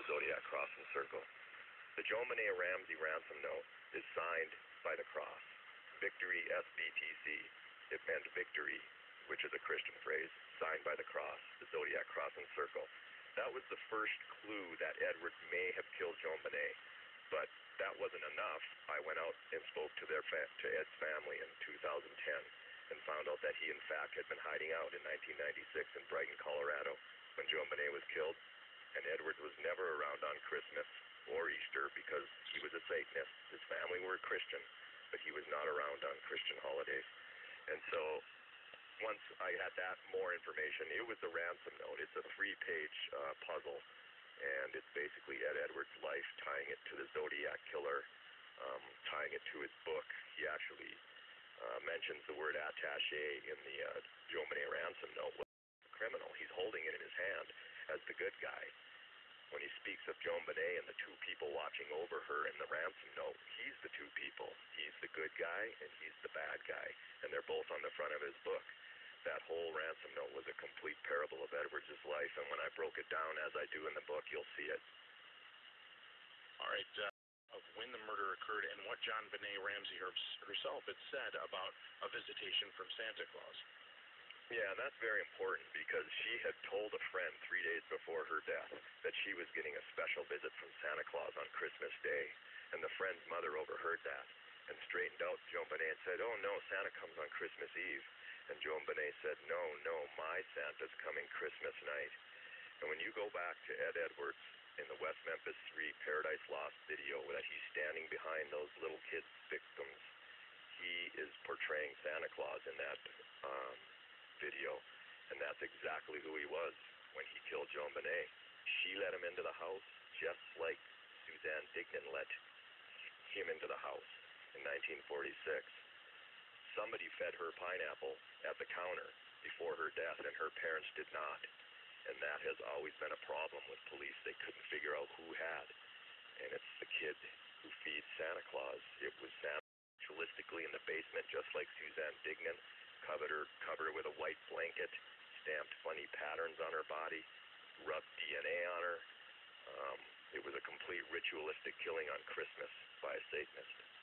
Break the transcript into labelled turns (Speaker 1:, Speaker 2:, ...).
Speaker 1: Zodiac Cross and Circle. The JON BENET-RAMSEY ransom note is signed by the cross. Victory SBTC. It meant victory, which is a Christian phrase, signed by the cross, the Zodiac Cross and Circle. That was the first clue that Edward may have killed JON BENET. But that wasn't enough. I went out and spoke to Ed's family in 2010 and found out that he, in fact, had been hiding out in 1996 in Brighton, Colorado, when JON BENET was killed. And Edward was never around on Christmas or Easter because he was a Satanist. His family were Christian, but he was not around on Christian holidays. And so once I had that more information, it was the ransom note. It's a 3-page puzzle, and it's basically Edward's life, tying it to the Zodiac Killer, tying it to his book. He actually mentions the word attaché in the JON BENET ransom note. The criminal, he's holding it in his hand as the good guy. When he speaks of JON BENET and the two people watching over her in the ransom note, he's the two people. He's the good guy and he's the bad guy, and they're both on the front of his book. That whole ransom note was a complete parable of Edward's life, and when I broke it down, as I do in the book, you'll see it.
Speaker 2: All right, of when the murder occurred and what JON BENET-RAMSEY herself had said about a visitation from Santa Claus.
Speaker 1: Yeah, and that's very important because she had told a friend 3 days before her death that she was getting a special visit from Santa Claus on Christmas Day, and the friend's mother overheard that and straightened out JON BENET and said, "Oh no, Santa comes on Christmas Eve." And JON BENET said, no, my Santa's coming Christmas night. And when you go back to Ed Edwards in the West Memphis 3 Paradise Lost video that he's standing behind those little kids' victims, he is portraying Santa Claus in that video, and that's exactly who he was when he killed JON BENET. She let him into the house just like Suzanne Dignan let him into the house in 1946. Somebody fed her pineapple at the counter before her death, and her parents did not. And that has always been a problem with police. They couldn't figure out who had. And it's the kid who feeds Santa Claus. It was Santa ritualistically in the basement, just like Suzanne Dignan, covered her with a white blanket, stamped funny patterns on her body, rubbed DNA on her. It was a complete ritualistic killing on Christmas by a Satanist.